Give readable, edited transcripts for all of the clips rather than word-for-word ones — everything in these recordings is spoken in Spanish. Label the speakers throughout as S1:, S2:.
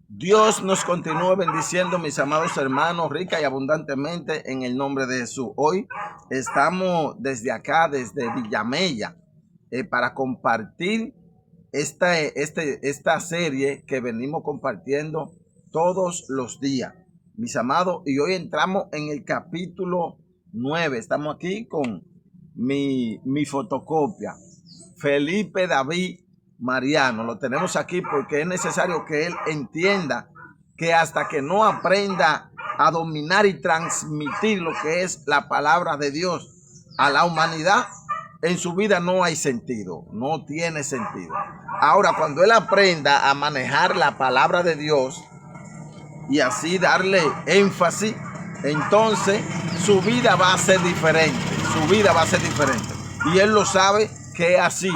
S1: Dios nos continúe bendiciendo, mis amados hermanos, rica y abundantemente en el nombre de Jesús. Hoy estamos desde acá, desde Villamella, para compartir esta serie que venimos compartiendo todos los días, mis amados. Y hoy entramos en el capítulo 9. Estamos aquí con mi fotocopia, Felipe David Mariano. Lo tenemos aquí porque es necesario que él entienda que hasta que no aprenda a dominar y transmitir lo que es la palabra de Dios a la humanidad, en su vida no hay sentido, no tiene sentido. Ahora, cuando él aprenda a manejar la palabra de Dios y así darle énfasis, entonces su vida va a ser diferente, y él lo sabe que es así.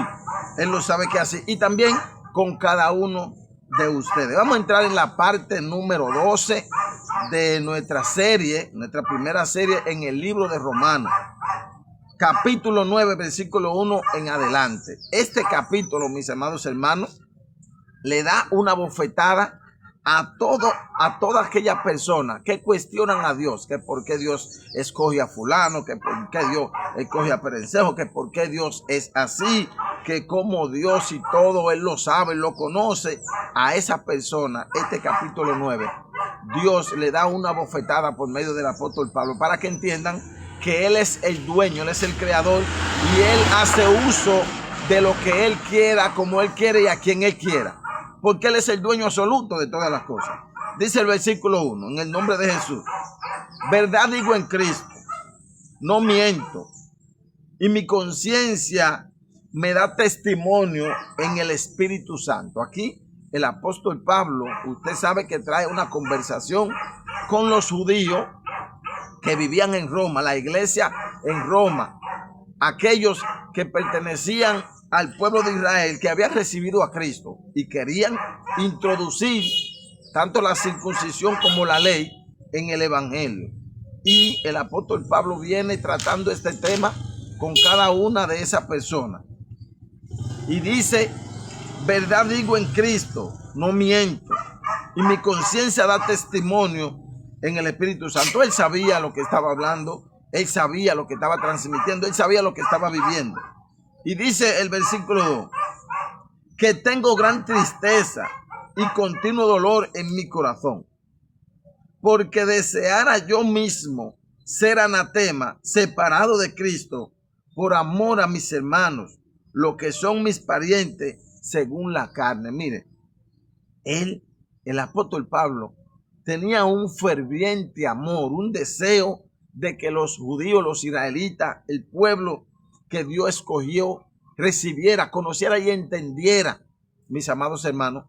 S1: Y también con cada uno de ustedes. Vamos a entrar en la parte número 12 de nuestra primera serie en el libro de Romanos. Capítulo 9, versículo 1 en adelante. Este capítulo, mis amados hermanos, le da una bofetada a todas aquellas personas que cuestionan a Dios, que por qué Dios escoge a fulano, que por qué Dios escoge a Perencejo, que por qué Dios es así, que como Dios y todo Él lo sabe, lo conoce. A esa persona, este capítulo 9, Dios le da una bofetada por medio del apóstol Pablo para que entiendan que Él es el dueño, Él es el creador y Él hace uso de lo que Él quiera, como Él quiere y a quien Él quiera, porque Él es el dueño absoluto de todas las cosas. Dice el versículo 1, en el nombre de Jesús: verdad digo en Cristo, no miento, y mi conciencia me da testimonio en el Espíritu Santo. Aquí el apóstol Pablo, usted sabe que trae una conversación con los judíos que vivían en Roma, la iglesia en Roma, aquellos que pertenecían al pueblo de Israel, que habían recibido a Cristo y querían introducir tanto la circuncisión como la ley en el evangelio. Y el apóstol Pablo viene tratando este tema con cada una de esas personas. Y dice: verdad digo en Cristo, no miento, y mi conciencia da testimonio en el Espíritu Santo. Él sabía lo que estaba hablando, él sabía lo que estaba transmitiendo, él sabía lo que estaba viviendo. Y dice el versículo 2, que tengo gran tristeza y continuo dolor en mi corazón, porque deseara yo mismo ser anatema, separado de Cristo, por amor a mis hermanos, lo que son mis parientes según la carne. Mire, el apóstol Pablo, tenía un ferviente amor, un deseo de que los judíos, los israelitas, el pueblo que Dios escogió, recibiera, conociera y entendiera, mis amados hermanos,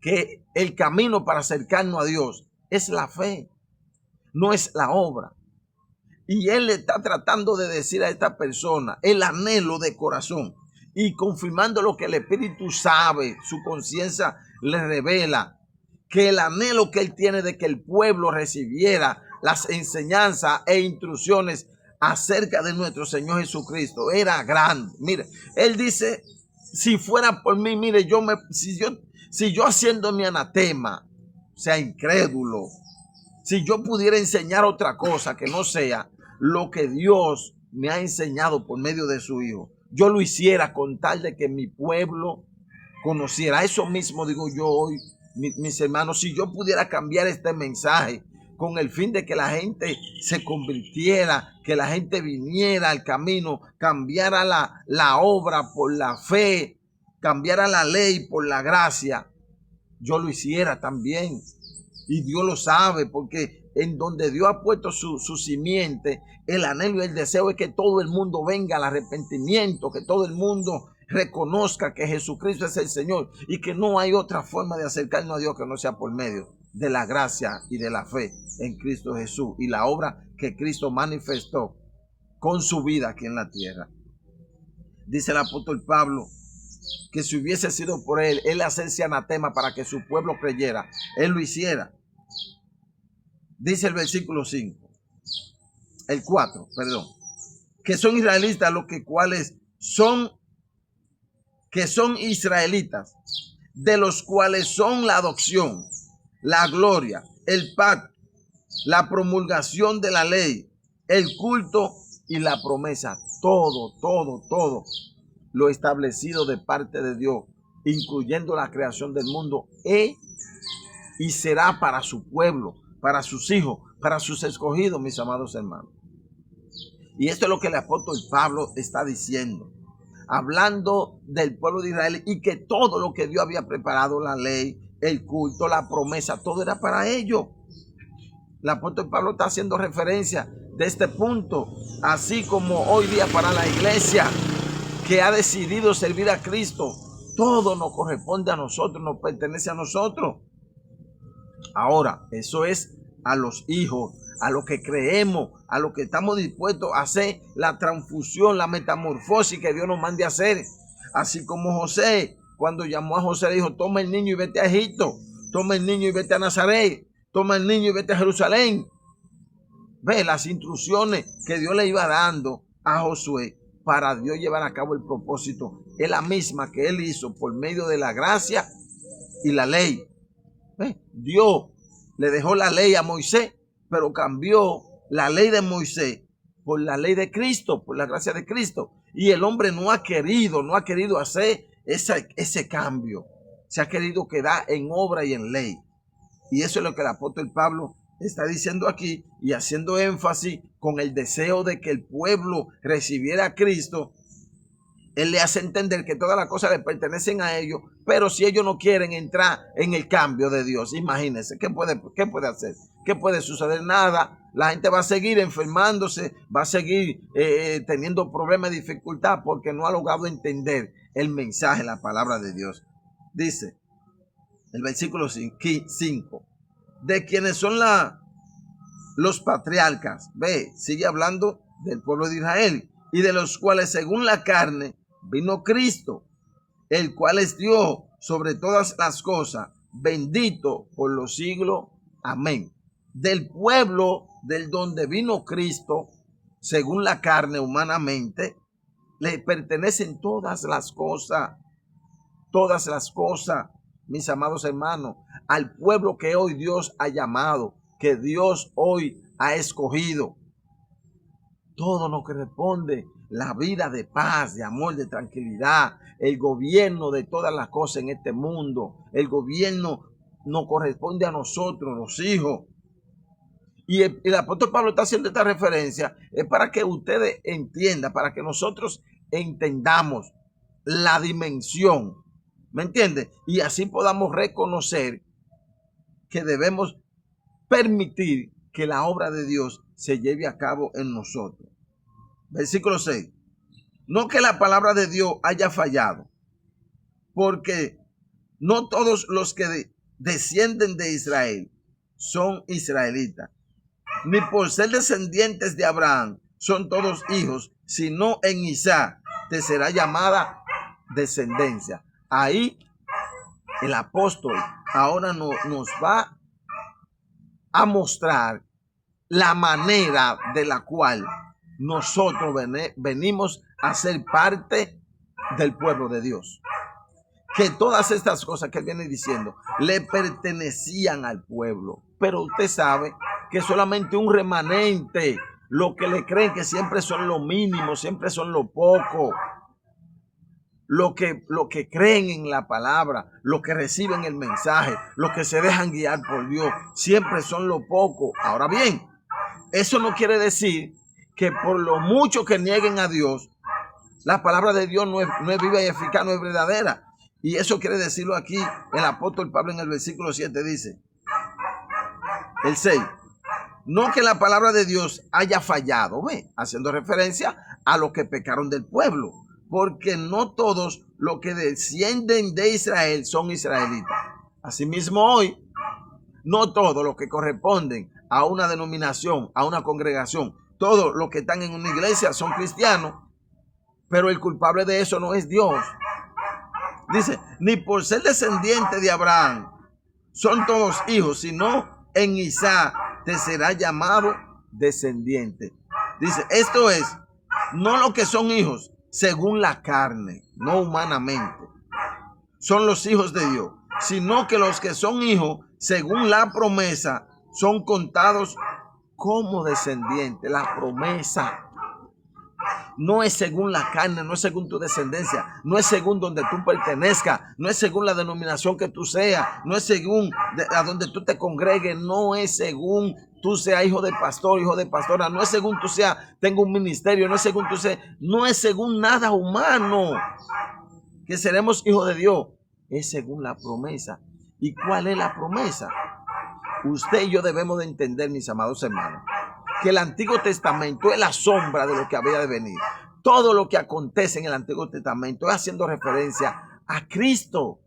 S1: que el camino para acercarnos a Dios es la fe, no es la obra. Y él le está tratando de decir a esta persona el anhelo de corazón y confirmando lo que el Espíritu sabe, su conciencia le revela, que el anhelo que él tiene de que el pueblo recibiera las enseñanzas e instrucciones acerca de nuestro Señor Jesucristo era grande. Mire, él dice: si fuera por mí, mire, si yo haciendo mi anatema, o sea, incrédulo, si yo pudiera enseñar otra cosa que no sea lo que Dios me ha enseñado por medio de su Hijo, yo lo hiciera con tal de que mi pueblo conociera. Eso mismo digo yo hoy, mis hermanos, si yo pudiera cambiar este mensaje con el fin de que la gente se convirtiera, que la gente viniera al camino, cambiara la obra por la fe, cambiara la ley por la gracia, yo lo hiciera también. Y Dios lo sabe, porque en donde Dios ha puesto su simiente, el anhelo y el deseo es que todo el mundo venga al arrepentimiento, que todo el mundo reconozca que Jesucristo es el Señor y que no hay otra forma de acercarnos a Dios que no sea por medio de la gracia y de la fe en Cristo Jesús y la obra que Cristo manifestó con su vida aquí en la tierra. Dice el apóstol Pablo que si hubiese sido por él hacerse anatema para que su pueblo creyera, él lo hiciera. Dice el versículo 5, el 4, perdón, que son israelitas los que son israelitas, de los cuales son la adopción, la gloria, el pacto, la promulgación de la ley, el culto y la promesa. Todo lo establecido de parte de Dios, incluyendo la creación del mundo, y será para su pueblo, para sus hijos, para sus escogidos, mis amados hermanos. Y esto es lo que el apóstol Pablo está diciendo, hablando del pueblo de Israel, y que todo lo que Dios había preparado, la ley, el culto, la promesa, todo era para ellos. El apóstol Pablo está haciendo referencia de este punto, así como hoy día para la iglesia que ha decidido servir a Cristo, todo nos corresponde a nosotros, nos pertenece a nosotros. Ahora, eso es a los hijos, a los que creemos, a los que estamos dispuestos a hacer la transfusión, la metamorfosis que Dios nos mande a hacer. Así como José, cuando llamó a José, le dijo: toma el niño y vete a Egipto, toma el niño y vete a Nazaret, toma el niño y vete a Jerusalén. Ve las instrucciones que Dios le iba dando a Josué para Dios llevar a cabo el propósito. Es la misma que él hizo por medio de la gracia y la ley. Dios le dejó la ley a Moisés, pero cambió la ley de Moisés por la ley de Cristo, por la gracia de Cristo. Y el hombre no ha querido hacer ese cambio. Se ha querido quedar en obra y en ley. Y eso es lo que el apóstol Pablo está diciendo aquí, y haciendo énfasis con el deseo de que el pueblo recibiera a Cristo. Él le hace entender que todas las cosas le pertenecen a ellos, pero si ellos no quieren entrar en el cambio de Dios, imagínense, ¿qué puede hacer? ¿Qué puede suceder? Nada. La gente va a seguir enfermándose, va a seguir teniendo problemas y dificultad porque no ha logrado entender el mensaje, la palabra de Dios. Dice el versículo 5, de quienes son los patriarcas. Sigue hablando del pueblo de Israel, y de los cuales según la carne vino Cristo, el cual es Dios sobre todas las cosas, bendito por los siglos. Amén. Del pueblo del donde vino Cristo, según la carne humanamente, le pertenecen todas las cosas, mis amados hermanos, al pueblo que hoy Dios ha llamado, que Dios hoy ha escogido. Todo nos corresponde. La vida de paz, de amor, de tranquilidad, el gobierno de todas las cosas en este mundo, el gobierno nos corresponde a nosotros, los hijos. Y el apóstol Pablo está haciendo esta referencia, es para que ustedes entiendan, para que nosotros entendamos la dimensión, ¿me entiendes? Y así podamos reconocer que debemos permitir que la obra de Dios se lleve a cabo en nosotros. Versículo 6. No que la palabra de Dios haya fallado, porque no todos los que descienden de Israel son israelitas, ni por ser descendientes de Abraham son todos hijos, sino en Isaac te será llamada descendencia. Ahí el apóstol ahora nos va a mostrar la manera de la cual nosotros venimos a ser parte del pueblo de Dios. Que todas estas cosas que viene diciendo le pertenecían al pueblo. Pero usted sabe que solamente un remanente, lo que le creen que siempre son lo mínimo, siempre son lo poco, lo que creen en la palabra, lo que reciben el mensaje, lo que se dejan guiar por Dios, siempre son lo poco. Ahora bien, eso no quiere decir que por lo mucho que nieguen a Dios, la palabra de Dios no es viva y eficaz, no es verdadera. Y eso quiere decirlo aquí el apóstol Pablo en el versículo 7 dice, el 6, no que la palabra de Dios haya fallado, haciendo referencia a los que pecaron del pueblo, porque no todos los que descienden de Israel son israelitas. Asimismo hoy, no todos los que corresponden a una denominación, a una congregación, todos los que están en una iglesia son cristianos, pero el culpable de eso no es Dios. Dice, ni por ser descendiente de Abraham son todos hijos, sino en Isaac te será llamado descendiente. Dice, esto es, no los que son hijos según la carne, no humanamente. son los hijos de Dios, sino que los que son hijos, según la promesa, son contados como descendientes. La promesa no es según la carne, no es según tu descendencia, no es según donde tú pertenezcas, no es según la denominación que tú seas, no es según a donde tú te congregues, no es según tú seas hijo de pastor, hijo de pastora, no es según tú seas, tengo un ministerio, no es según tú seas, no es según nada humano que seremos hijos de Dios, es según la promesa. ¿Y cuál es la promesa? Usted y yo debemos de entender, mis amados hermanos, que el Antiguo Testamento es la sombra de lo que había de venir. Todo lo que acontece en el Antiguo Testamento es haciendo referencia a Cristo.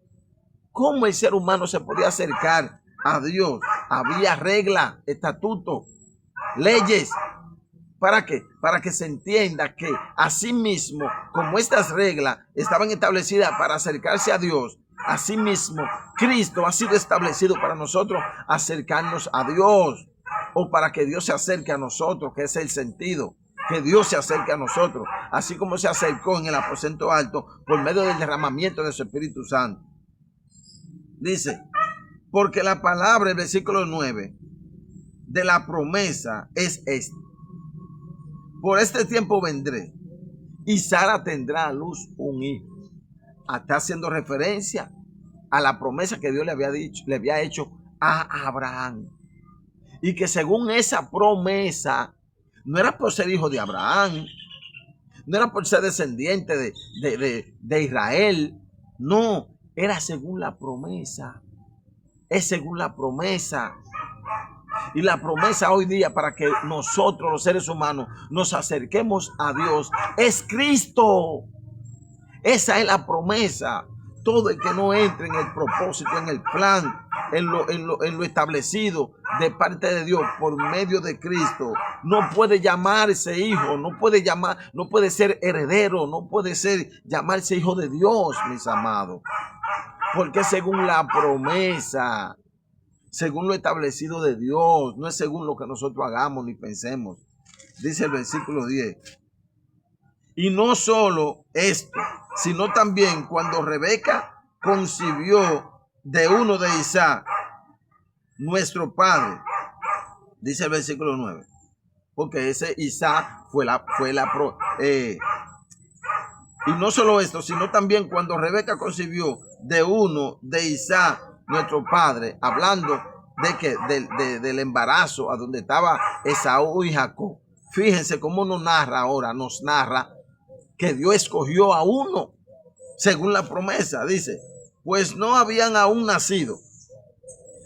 S1: ¿Cómo el ser humano se podía acercar a Dios? Había reglas, estatutos, leyes. ¿Para qué? Para que se entienda que asimismo, como estas reglas estaban establecidas para acercarse a Dios, asimismo Cristo ha sido establecido para nosotros acercarnos a Dios, o para que Dios se acerque a nosotros, que es el sentido, que Dios se acerque a nosotros, así como se acercó en el aposento alto por medio del derramamiento de su Espíritu Santo. Dice, porque la palabra, el versículo 9, de la promesa es esta: por este tiempo vendré y Sara tendrá a luz un hijo. Está haciendo referencia a la promesa que Dios le había hecho a Abraham. Y que según esa promesa, no era por ser hijo de Abraham, no era por ser descendiente de Israel, no, era según la promesa, es según la promesa. Y la promesa hoy día para que nosotros los seres humanos nos acerquemos a Dios es Cristo. Esa es la promesa. Todo el que no entre en el propósito, en el plan, en lo establecido de parte de Dios por medio de Cristo, no puede llamarse hijo, no puede ser heredero, no puede llamarse hijo de Dios, mis amados. Porque según la promesa, según lo establecido de Dios, no es según lo que nosotros hagamos ni pensemos. Dice el versículo 10. Y no solo esto, sino también cuando Rebeca concibió de uno de Isaac, nuestro padre, dice el versículo 9, porque ese Isaac y no solo esto, sino también cuando Rebeca concibió de uno de Isaac, nuestro padre, hablando del embarazo a donde estaba Esaú y Jacob. Fíjense cómo nos narra que Dios escogió a uno según la promesa. Dice, pues no habían aún nacido,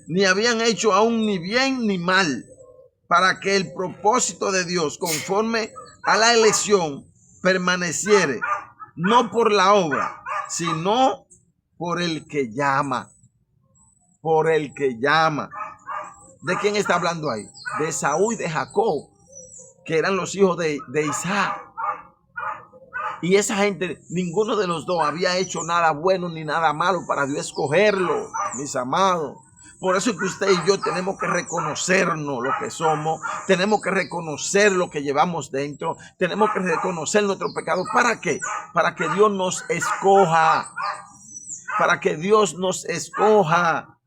S1: ni habían hecho aún ni bien ni mal, para que el propósito de Dios conforme a la elección permaneciere, no por la obra, sino por el que llama. Por el que llama. ¿De quién está hablando ahí? De Esaú y de Jacob, que eran los hijos de Isaac. Y esa gente, ninguno de los dos había hecho nada bueno ni nada malo para Dios escogerlo, mis amados. Por eso es que usted y yo tenemos que reconocernos lo que somos, tenemos que reconocer lo que llevamos dentro, tenemos que reconocer nuestro pecado. ¿Para qué? Para que Dios nos escoja, para que Dios nos escoja.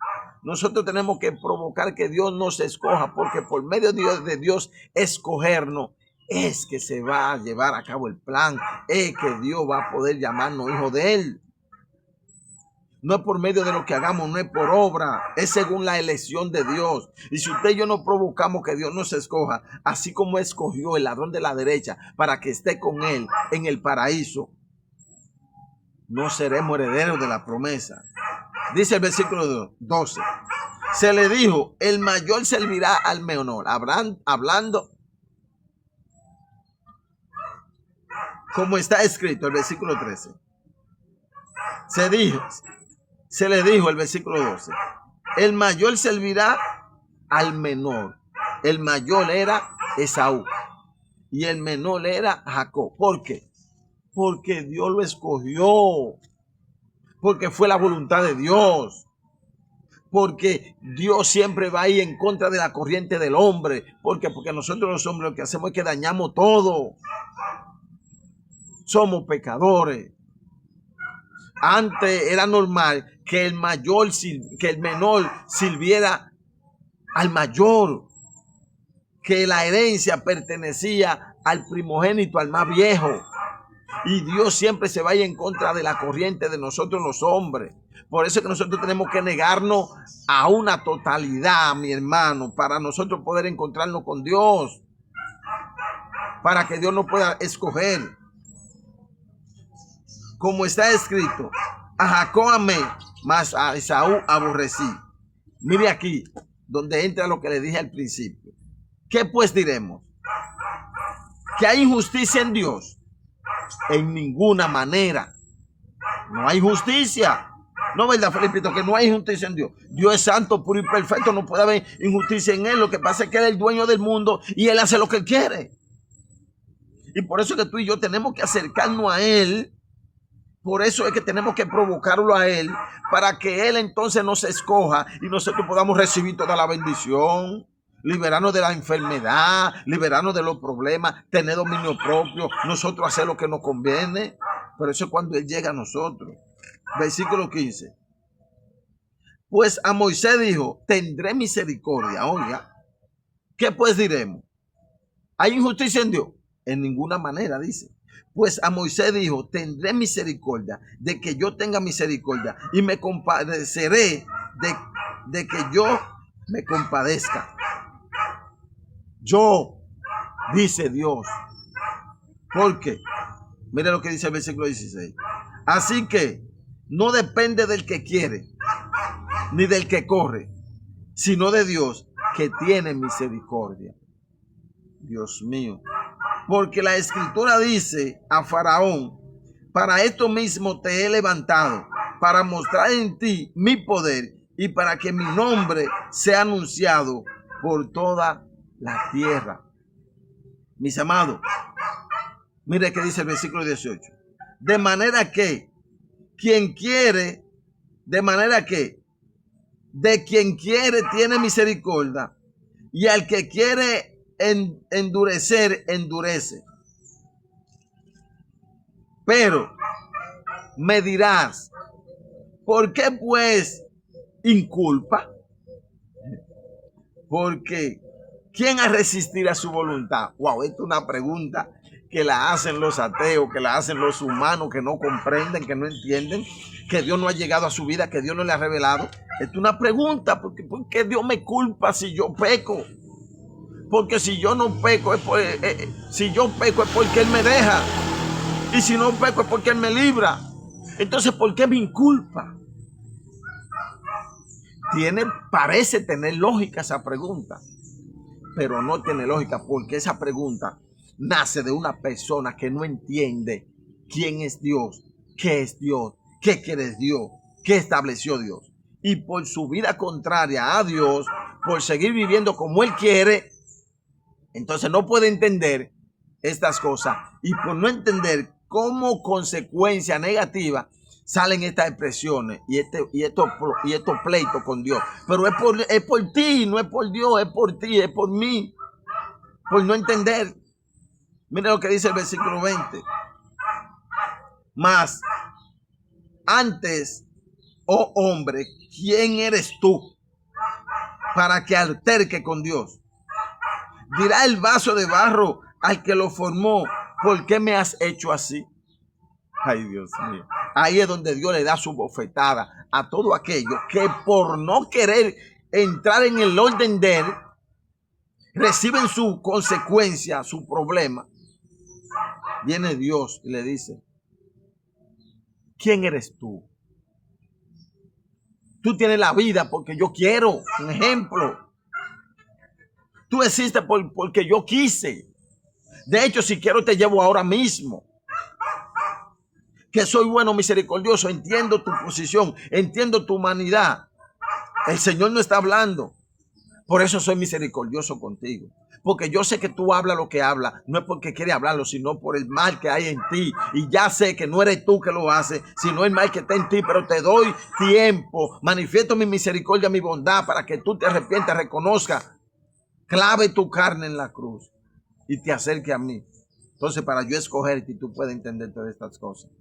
S1: Nosotros tenemos que provocar que Dios nos escoja, porque por medio de Dios escogernos, es que se va a llevar a cabo el plan, es que Dios va a poder llamarnos hijos de Él. No es por medio de lo que hagamos, no es por obra, es según la elección de Dios. Y si usted y yo no provocamos que Dios nos escoja, así como escogió el ladrón de la derecha para que esté con Él en el paraíso, no seremos herederos de la promesa. Dice el versículo 12, se le dijo, el mayor servirá al menor, hablando como está escrito, el versículo 13. Se le dijo, el versículo 12, el mayor servirá al menor. El mayor era Esaú y el menor era Jacob. ¿Por qué? Porque Dios lo escogió, porque fue la voluntad de Dios, porque Dios siempre va ahí en contra de la corriente del hombre. Porque nosotros los hombres lo que hacemos es que dañamos todo. Somos pecadores. Antes era normal que el menor sirviera al mayor, que la herencia pertenecía al primogénito, al más viejo. Y Dios siempre se vaya en contra de la corriente de nosotros los hombres. Por eso es que nosotros tenemos que negarnos a una totalidad, mi hermano, para nosotros poder encontrarnos con Dios, para que Dios nos pueda escoger. Como está escrito, a Jacob amé, mas a Esaú aborrecí. Mire aquí, donde entra lo que le dije al principio. ¿Qué pues diremos? ¿Que hay injusticia en Dios? En ninguna manera. No hay justicia. No, ¿verdad, Felipito? Que no hay injusticia en Dios. Dios es santo, puro y perfecto. No puede haber injusticia en Él. Lo que pasa es que Él es el dueño del mundo y Él hace lo que Él quiere. Y por eso es que tú y yo tenemos que acercarnos a Él. Por eso es que tenemos que provocarlo a Él, para que Él entonces nos escoja y nosotros podamos recibir toda la bendición, liberarnos de la enfermedad, liberarnos de los problemas, tener dominio propio, nosotros hacer lo que nos conviene. Pero eso es cuando Él llega a nosotros. Versículo 15. Pues a Moisés dijo, tendré misericordia. Oiga, ¿qué pues diremos? ¿Hay injusticia en Dios? En ninguna manera, dice. Pues a Moisés dijo, tendré misericordia de que yo tenga misericordia y me compadeceré de que yo me compadezca. Yo, dice Dios. ¿Por qué? Mire lo que dice el versículo 16. Así que no depende del que quiere, ni del que corre, sino de Dios que tiene misericordia. Dios mío. Porque la escritura dice a Faraón, para esto mismo te he levantado, para mostrar en ti mi poder y para que mi nombre sea anunciado por toda la tierra. Mis amados, mire que dice el versículo 18. De manera que quien quiere, de quien quiere tiene misericordia, y al que quiere endurecer, endurece. Pero me dirás, ¿por qué pues inculpa? Porque ¿quién ha resistido a su voluntad? Wow, esta es una pregunta que la hacen los ateos, que la hacen los humanos que no comprenden, que no entienden, que Dios no ha llegado a su vida, que Dios no le ha revelado. Esta es una pregunta, ¿por qué Dios me culpa si yo peco? Porque si yo no peco, si yo peco es porque Él me deja. Y si no peco es porque Él me libra. Entonces, ¿por qué me inculpa? Parece tener lógica esa pregunta, pero no tiene lógica, porque esa pregunta nace de una persona que no entiende quién es Dios, qué quiere Dios, qué estableció Dios. Y por su vida contraria a Dios, por seguir viviendo como Él quiere, entonces no puede entender estas cosas. Y por no entender, como consecuencia negativa salen estas expresiones y estos pleitos con Dios. Pero es por ti, no es por Dios, es por ti, es por mí. Por no entender. Mira lo que dice el versículo 20. Mas antes, oh hombre, ¿quién eres tú para que alterque con Dios? Dirá el vaso de barro al que lo formó, ¿por qué me has hecho así? Ay, Dios mío. Ahí es donde Dios le da su bofetada a todo aquello que por no querer entrar en el orden de Él, reciben su consecuencia, su problema. Viene Dios y le dice, ¿quién eres tú? Tú tienes la vida porque yo quiero, un ejemplo. Tú existes porque yo quise. De hecho, si quiero te llevo ahora mismo. Que soy bueno, misericordioso, entiendo tu posición, entiendo tu humanidad. El Señor no está hablando. Por eso soy misericordioso contigo. Porque yo sé que tú hablas lo que hablas, no es porque quieres hablarlo, sino por el mal que hay en ti. Y ya sé que no eres tú que lo haces, sino el mal que está en ti, pero te doy tiempo. Manifiesto mi misericordia, mi bondad, para que tú te arrepientas, reconozcas. Clave tu carne en la cruz y te acerque a mí. Entonces, para yo escogerte y tú puedes entender todas estas cosas.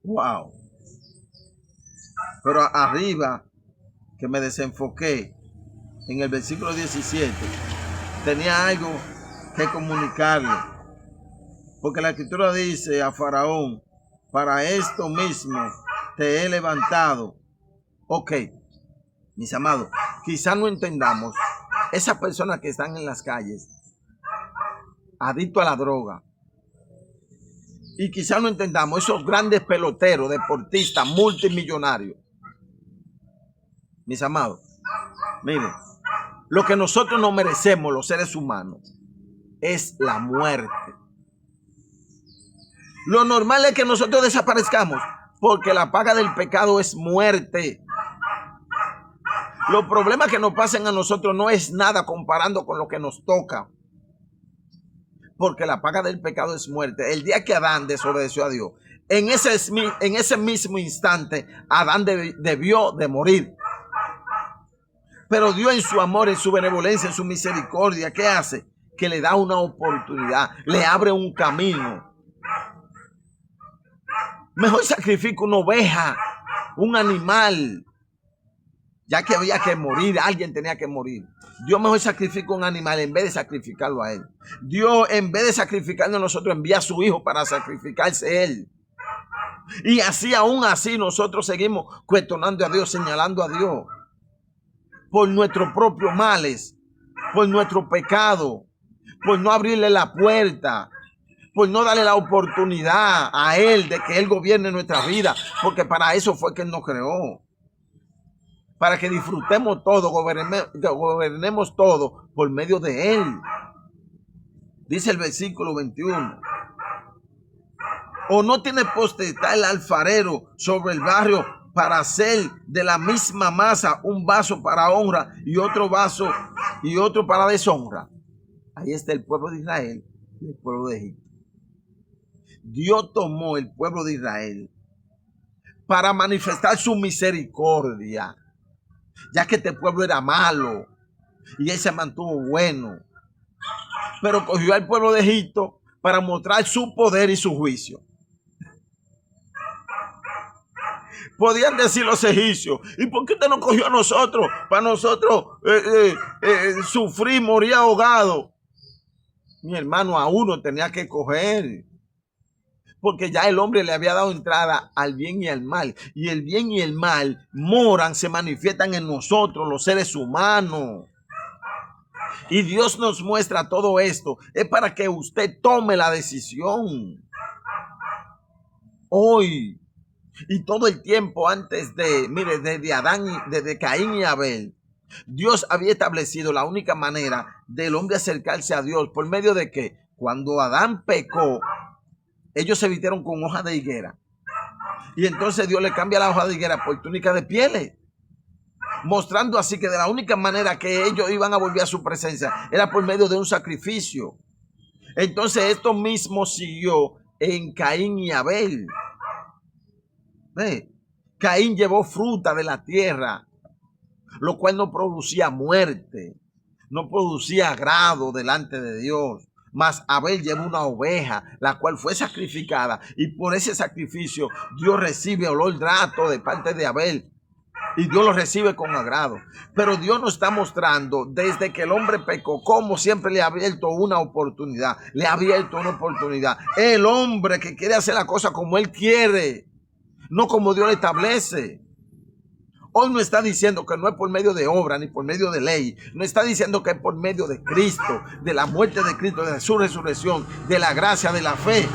S1: Wow. Pero arriba, que me desenfoqué, en el versículo 17, tenía algo que comunicarle. Porque la escritura dice a Faraón, para esto mismo te he levantado. Ok, mis amados, quizás no entendamos, esas personas que están en las calles, adictos a la droga, y quizás no entendamos esos grandes peloteros, deportistas, multimillonarios. Mis amados, miren, lo que nosotros no merecemos, los seres humanos, es la muerte. Lo normal es que nosotros desaparezcamos, porque la paga del pecado es muerte. Los problemas que nos pasen a nosotros no es nada comparando con lo que nos toca, porque la paga del pecado es muerte. El día que Adán desobedeció a Dios, en ese mismo instante, Adán debió de morir. Pero Dios en su amor, en su benevolencia, en su misericordia, ¿qué hace? Que le da una oportunidad, le abre un camino. Mejor sacrifica una oveja, un animal, ya que había que morir, alguien tenía que morir. Dios mejor sacrifica un animal en vez de sacrificarlo a él. Dios, en vez de sacrificarnos a nosotros, envía a su hijo para sacrificarse él. Y así, aún así, nosotros seguimos cuestionando a Dios, señalando a Dios por nuestros propios males, por nuestro pecado, por no abrirle la puerta, por no darle la oportunidad a Él de que Él gobierne nuestra vida, porque para eso fue que Él nos creó. Para que disfrutemos todo, gobernemos todo por medio de Él. Dice el versículo 21. ¿O no tiene potestad el alfarero sobre el barrio para hacer de la misma masa un vaso para honra y otro vaso y otro para deshonra? Ahí está el pueblo de Israel y el pueblo de Egipto. Dios tomó el pueblo de Israel para manifestar su misericordia, ya que este pueblo era malo y él se mantuvo bueno. Pero cogió al pueblo de Egipto para mostrar su poder y su juicio. Podían decir los egipcios, ¿y por qué usted no cogió a nosotros? Para nosotros sufrir, morir ahogado. Mi hermano, a uno tenía que coger, porque ya el hombre le había dado entrada al bien y al mal. Y el bien y el mal moran, se manifiestan en nosotros, los seres humanos. Y Dios nos muestra todo esto. Es para que usted tome la decisión. Hoy y todo el tiempo antes de, mire, desde Caín y Abel, Dios había establecido la única manera del hombre acercarse a Dios. ¿Por medio de qué? Cuando Adán pecó, ellos se vistieron con hoja de higuera. Y entonces Dios le cambia la hoja de higuera por túnica de pieles, mostrando así que de la única manera que ellos iban a volver a su presencia era por medio de un sacrificio. Entonces esto mismo siguió en Caín y Abel. Caín llevó fruta de la tierra, lo cual no producía muerte, no producía agrado delante de Dios. Mas Abel llevó una oveja, la cual fue sacrificada, y por ese sacrificio Dios recibe olor grato de parte de Abel, y Dios lo recibe con agrado. Pero Dios nos está mostrando desde que el hombre pecó, como siempre le ha abierto una oportunidad, El hombre que quiere hacer la cosa como él quiere, no como Dios le establece. Hoy no está diciendo que no es por medio de obra ni por medio de ley. No está diciendo que es por medio de Cristo, de la muerte de Cristo, de su resurrección, de la gracia, de la fe.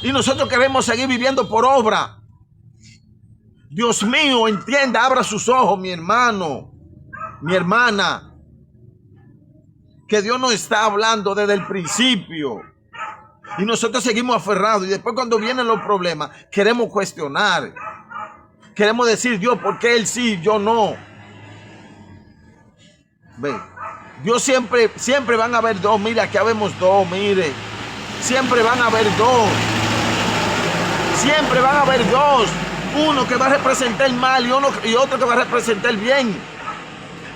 S1: Y nosotros queremos seguir viviendo por obra. Dios mío, entienda, abra sus ojos, mi hermano, mi hermana, que Dios nos está hablando desde el principio. Y nosotros seguimos aferrados. Y después, cuando vienen los problemas, queremos cuestionar. Queremos decir, Dios, ¿por qué Él sí, yo no? Ve, Dios siempre van a haber dos. Mira, aquí habemos dos, mire. Siempre van a haber dos. Siempre van a haber dos. Uno que va a representar el mal y otro que va a representar el bien.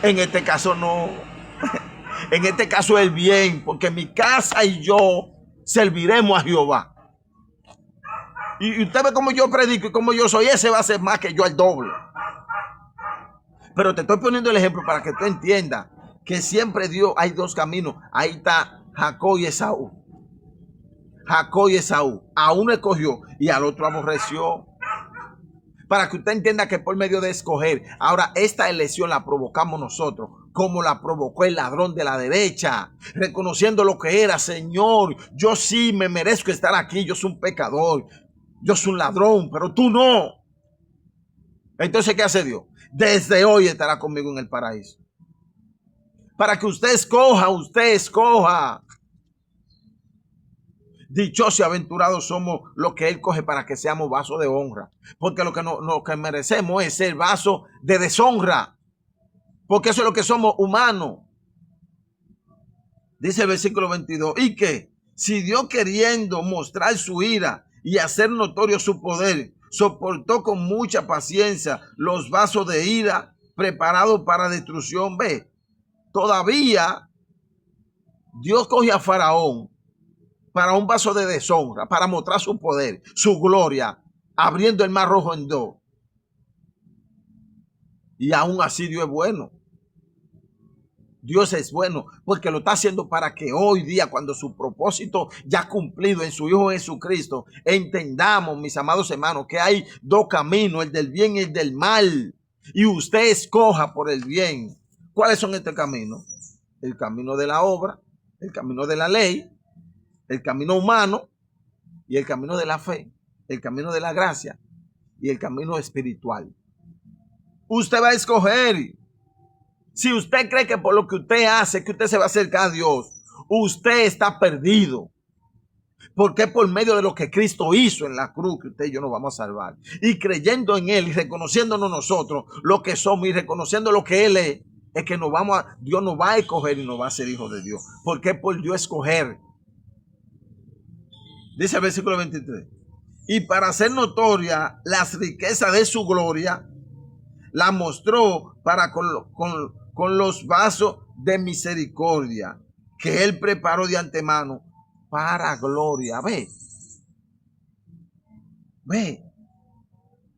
S1: En este caso no. En este caso el bien, porque mi casa y yo serviremos a Jehová. Y usted ve cómo yo predico y cómo yo soy, ese va a ser más que yo al doble. Pero te estoy poniendo el ejemplo para que tú entiendas que siempre Dios hay dos caminos. Ahí está Jacob y Esaú. Jacob y Esaú. A uno escogió y al otro aborreció. Para que usted entienda que por medio de escoger, ahora esta elección la provocamos nosotros, como la provocó el ladrón de la derecha, reconociendo lo que era. Señor, yo sí me merezco estar aquí, yo soy un pecador, yo soy un ladrón, pero tú no. Entonces, ¿qué hace Dios? Desde hoy estará conmigo en el paraíso. Para que usted escoja. Dichosos y aventurados somos los que Él coge para que seamos vasos de honra. Porque lo que merecemos es ser vasos de deshonra. Porque eso es lo que somos, humanos. Dice el versículo 22. ¿Y qué? Si Dios, queriendo mostrar su ira y hacer notorio su poder, soportó con mucha paciencia los vasos de ira preparados para destrucción. Ve, todavía Dios coge a Faraón para un vaso de deshonra, para mostrar su poder, su gloria, abriendo el mar rojo en dos. Y aún así Dios es bueno. Dios es bueno porque lo está haciendo para que hoy día, cuando su propósito ya cumplido en su Hijo Jesucristo, entendamos, mis amados hermanos, que hay dos caminos, el del bien y el del mal. Y usted escoja por el bien. ¿Cuáles son estos caminos? El camino de la obra, el camino de la ley, el camino humano y el camino de la fe, el camino de la gracia y el camino espiritual. Usted va a escoger. Si usted cree que por lo que usted hace, que usted se va a acercar a Dios, usted está perdido. Porque por medio de lo que Cristo hizo en la cruz, que usted y yo nos vamos a salvar. Y creyendo en Él y reconociéndonos nosotros lo que somos y reconociendo lo que Él es que Dios nos va a escoger y nos va a hacer hijos de Dios. Porque por Dios escoger. Dice el versículo 23. Y para hacer notoria las riquezas de su gloria, la mostró para con los vasos de misericordia que Él preparó de antemano para gloria. Ve.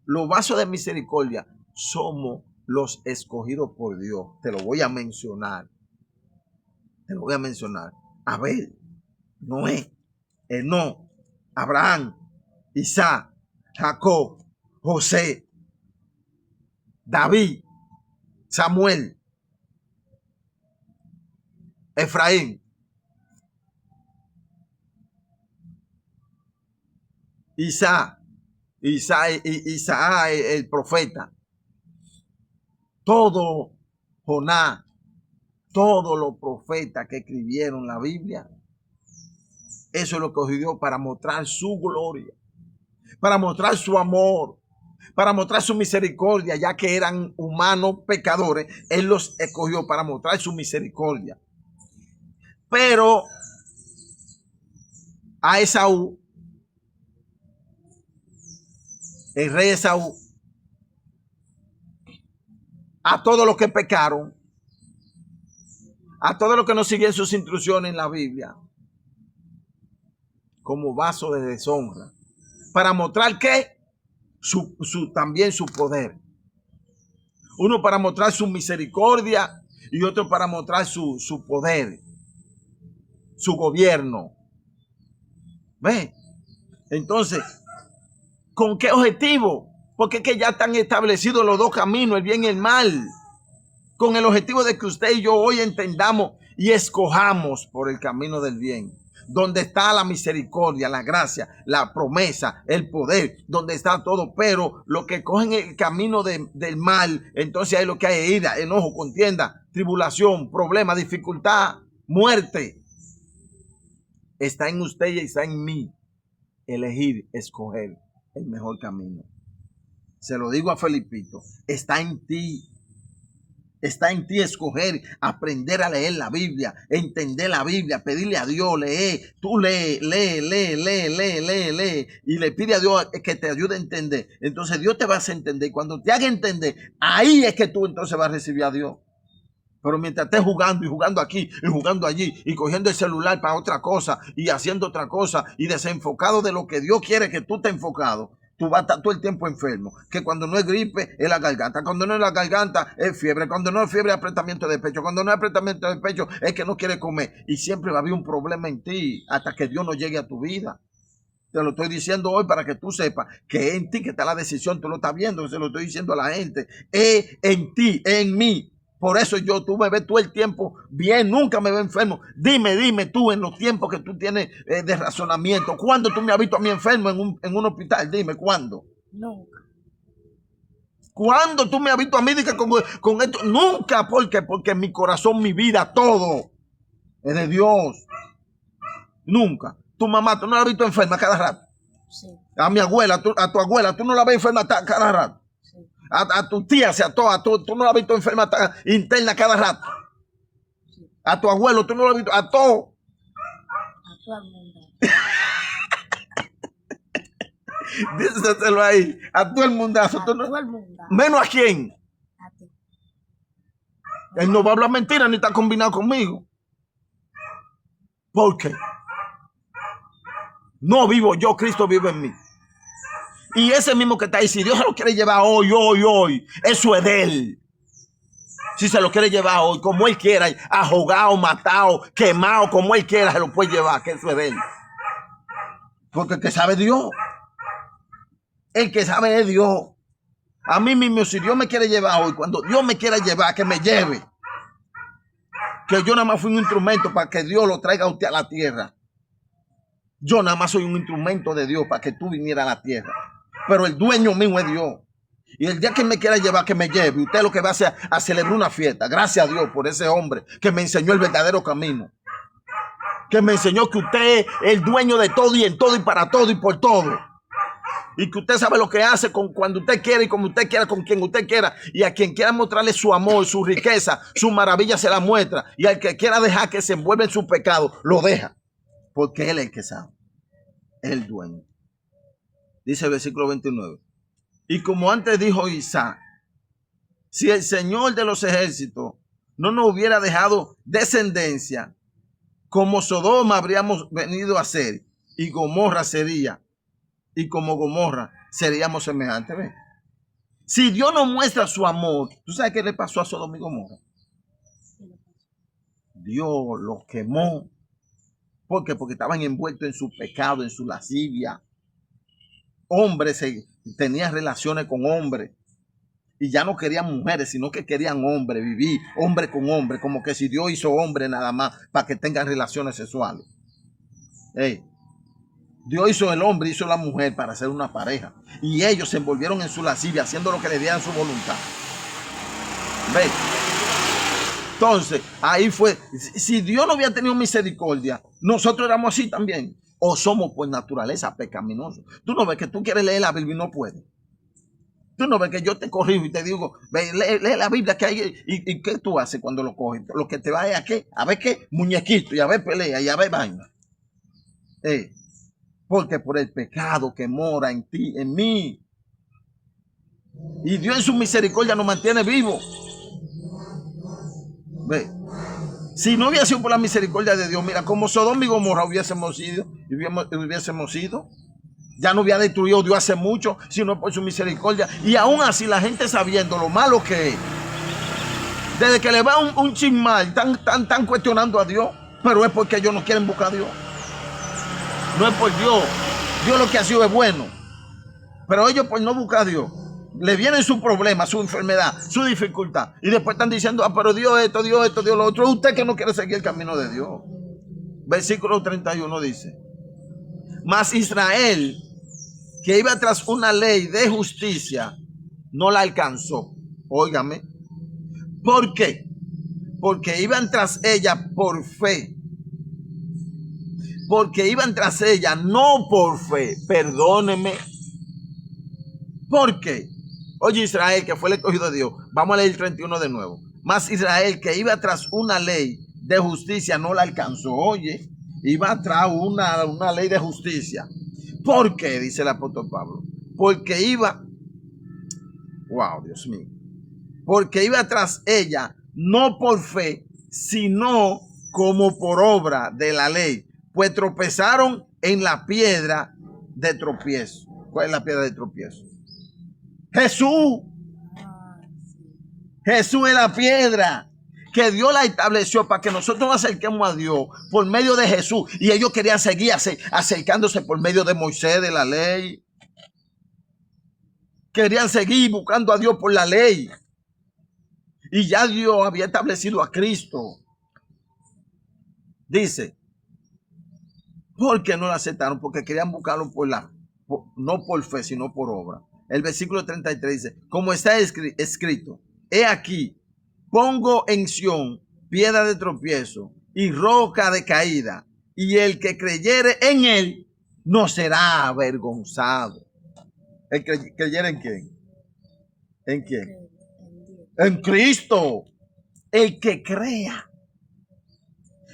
S1: Los vasos de misericordia somos los escogidos por Dios. Te lo voy a mencionar. Abel, Noé, Enoc, Abraham, Isaac, Jacob, José, David, Samuel, Efraín, Isaac, el profeta, todo Jonás, todos los profetas que escribieron la Biblia. Eso es lo que cogió para mostrar su gloria, para mostrar su amor, para mostrar su misericordia, ya que eran humanos pecadores. Él los escogió para mostrar su misericordia. Pero a Esaú, el rey Esaú, a todos los que pecaron, a todos los que no siguen sus instrucciones en la Biblia, como vaso de deshonra, para mostrar que también su poder. Uno para mostrar su misericordia y otro para mostrar su poder, su gobierno. ¿Ve? Entonces, ¿con qué objetivo? Porque es que ya están establecidos los dos caminos, el bien y el mal. Con el objetivo de que usted y yo hoy entendamos y escojamos por el camino del bien. Donde está la misericordia, la gracia, la promesa, el poder, donde está todo. Pero los que cogen el camino del mal, entonces hay lo que hay: ira, enojo, contienda, tribulación, problema, dificultad, muerte. Está en usted y está en mí elegir, escoger el mejor camino. Se lo digo a Felipito, está en ti. Está en ti escoger, aprender a leer la Biblia, entender la Biblia, pedirle a Dios, leer. Tú lee. Y le pide a Dios que te ayude a entender. Entonces Dios te va a hacer entender. Cuando te haga entender, ahí es que tú entonces vas a recibir a Dios. Pero mientras estés jugando y jugando aquí y jugando allí y cogiendo el celular para otra cosa y haciendo otra cosa y desenfocado de lo que Dios quiere que tú estés enfocado, tú vas a estar todo el tiempo enfermo. Que cuando no es gripe es la garganta, cuando no es la garganta es fiebre, cuando no es fiebre es apretamiento de pecho, cuando no es apretamiento de pecho es que no quiere comer. Y siempre va a haber un problema en ti hasta que Dios no llegue a tu vida. Te lo estoy diciendo hoy para que tú sepas que es en ti que está la decisión. Tú lo estás viendo, se lo estoy diciendo a la gente. Es en ti, es en mí. Por eso tú me ves todo el tiempo bien, nunca me ves enfermo. Dime tú en los tiempos que tú tienes de razonamiento. ¿Cuándo tú me has visto a mí enfermo en un hospital? Dime, ¿cuándo?
S2: Nunca.
S1: ¿Cuándo tú me has visto a mí con esto? Nunca, porque mi corazón, mi vida, todo es de Dios. Nunca. Tu mamá, tú no la has visto enferma cada rato.
S2: Sí.
S1: A mi abuela, a tu abuela, tú no la ves enferma cada rato.
S2: Sí.
S1: A tu tía, tú no la has visto enferma interna cada rato.
S2: Sí.
S1: A tu abuelo, tú no lo has visto, a todo.
S2: A todo el mundo.
S1: Díselo ahí, a todo el mundazo.
S2: A
S1: Tú no,
S2: todo el mundo.
S1: menos a quién.
S2: A ti.
S1: Él no va a hablar mentira ni está combinado conmigo. ¿Por qué? No vivo yo, Cristo vive en mí. Y ese mismo que está ahí, si Dios se lo quiere llevar hoy, eso es de él. Si se lo quiere llevar hoy, como él quiera, ahogado, matado, quemado, como él quiera, se lo puede llevar, que eso es de él. Porque el que sabe Dios. El que sabe es Dios. A mí mismo, si Dios me quiere llevar hoy, cuando Dios me quiera llevar, que me lleve. Que yo nada más fui un instrumento para que Dios lo traiga a usted a la tierra. Yo nada más soy un instrumento de Dios para que tú vinieras a la tierra. Pero el dueño mío es Dios. Y el día que me quiera llevar, que me lleve. Usted lo que va a hacer a celebrar una fiesta. Gracias a Dios por ese hombre que me enseñó el verdadero camino. Que me enseñó que usted es el dueño de todo y en todo y para todo y por todo. Y que usted sabe lo que hace cuando usted quiere y como usted quiera, con quien usted quiera. Y a quien quiera mostrarle su amor, su riqueza, su maravilla se la muestra. Y al que quiera dejar que se envuelva en su pecado, lo deja. Porque él es el que sabe. Es el dueño. Dice el versículo 29. Y como antes dijo Isaac, si el Señor de los ejércitos no nos hubiera dejado descendencia, como Sodoma habríamos venido a ser, y Gomorra sería, y como Gomorra seríamos semejantes. ¿Ven? Si Dios nos muestra su amor, ¿tú sabes qué le pasó a Sodoma y Gomorra? Dios los quemó. ¿Por qué? Porque estaban envueltos en su pecado, en su lascivia. Hombres tenían relaciones con hombres. Y ya no querían mujeres, sino que querían hombres, vivir hombre con hombre. Como que si Dios hizo hombre nada más para que tengan relaciones sexuales. Dios hizo el hombre, hizo la mujer para ser una pareja. Y ellos se envolvieron en su lascivia, haciendo lo que le dieran su voluntad. ¿Ve? Entonces, ahí fue. Si Dios no había tenido misericordia, nosotros éramos así también. O somos por naturaleza pecaminosos. Tú no ves que tú quieres leer la Biblia y no puedes. Tú no ves que yo te corrijo y te digo, ve, lee la Biblia que hay. ¿Y qué tú haces cuando lo coges? Lo que te va a qué? A ver qué, muñequito, y a ver pelea, y a ver vaina. Porque por el pecado que mora en ti, en mí. Y Dios en su misericordia nos mantiene vivos. Ve. Si no hubiera sido por la misericordia de Dios, mira, como Sodoma y Gomorra hubiésemos ido, ya no hubiera destruido Dios hace mucho, sino por su misericordia. Y aún así la gente sabiendo lo malo que es, desde que le va un chismal, están cuestionando a Dios, pero es porque ellos no quieren buscar a Dios. No es por Dios. Dios lo que ha sido es bueno. Pero ellos por no buscar a Dios, le vienen su problema, su enfermedad, su dificultad. Y después están diciendo, pero Dios esto, Dios lo otro. Es usted que no quiere seguir el camino de Dios. Versículo 31 dice, mas Israel, que iba tras una ley de justicia, no la alcanzó. Óigame. ¿Por qué? Porque iban tras ella por fe. Porque iban tras ella no por fe. Perdóneme. ¿Por qué? Oye, Israel, que fue el escogido de Dios. Vamos a leer el 31 de nuevo. Mas Israel, que iba tras una ley de justicia, no la alcanzó. Oye, iba tras una ley de justicia. ¿Por qué? Dice el apóstol Pablo. Porque iba, wow, Dios mío. Porque iba tras ella no por fe, sino como por obra de la ley, pues tropezaron en la piedra de tropiezo. ¿Cuál es la piedra de tropiezo? Jesús.
S2: Ah, sí.
S1: Jesús es la piedra que Dios la estableció para que nosotros nos acerquemos a Dios por medio de Jesús. Y ellos querían seguir acercándose por medio de Moisés, de la ley. Querían seguir buscando a Dios por la ley. Y ya Dios había establecido a Cristo. Dice, ¿por qué no lo aceptaron? Porque querían buscarlo no por fe, sino por obra. El versículo 33 dice, como está escrito, he aquí, pongo en Sión piedra de tropiezo y roca de caída, y el que creyere en él no será avergonzado. ¿El que creyere en quién? ¿En quién?
S2: En Dios.
S1: En Cristo. El que crea.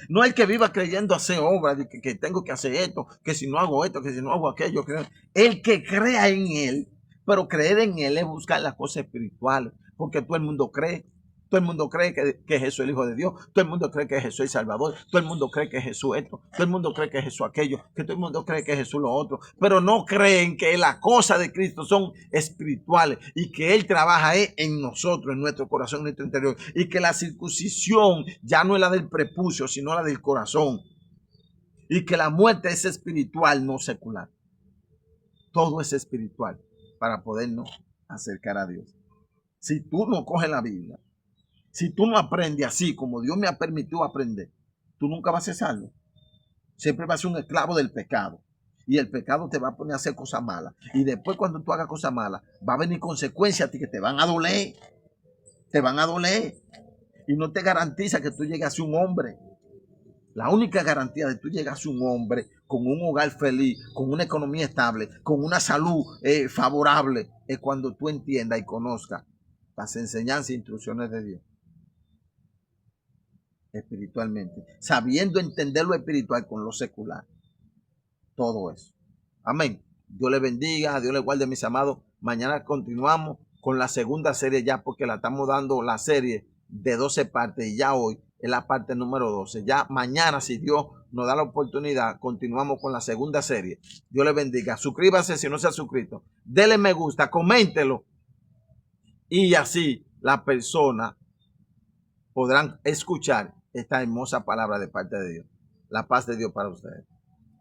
S1: No el que viva creyendo hacer obras, que tengo que hacer esto, que si no hago esto, que si no hago aquello. El que crea en él, pero creer en él es buscar las cosas espirituales, porque todo el mundo cree. Todo el mundo cree que Jesús es el Hijo de Dios. Todo el mundo cree que Jesús es el Salvador. Todo el mundo cree que Jesús esto. Todo el mundo cree que Jesús aquello. Que todo el mundo cree que Jesús lo otro. Pero no creen que las cosas de Cristo son espirituales y que Él trabaja en nosotros, en nuestro corazón, en nuestro interior. Y que la circuncisión ya no es la del prepucio, sino la del corazón. Y que la muerte es espiritual, no secular. Todo es espiritual para podernos acercar a Dios. Si tú no coges la Biblia, si tú no aprendes así como Dios me ha permitido aprender, tú nunca vas a ser salvo. Siempre vas a ser un esclavo del pecado. Y el pecado te va a poner a hacer cosas malas. Y después cuando tú hagas cosas malas, va a venir consecuencias a ti que te van a doler. Te van a doler. Y no te garantiza que tú llegues a ser un hombre. La única garantía de tú llegar a ser un hombre con un hogar feliz, con una economía estable, con una salud favorable, es cuando tú entiendas y conozcas las enseñanzas e instrucciones de Dios. Espiritualmente, sabiendo entender lo espiritual con lo secular, todo eso. Amén. Dios le bendiga, Dios le guarde, mis amados. Mañana continuamos con la segunda serie ya, porque la estamos dando la serie de 12 partes y ya hoy es la parte número 12. Ya mañana, si Dios nos da la oportunidad, continuamos con la segunda serie. Dios le bendiga. Suscríbase si no se ha suscrito. Dele me gusta, coméntelo. Y así las personas podrán escuchar esta hermosa palabra de parte de Dios. La paz de Dios para ustedes.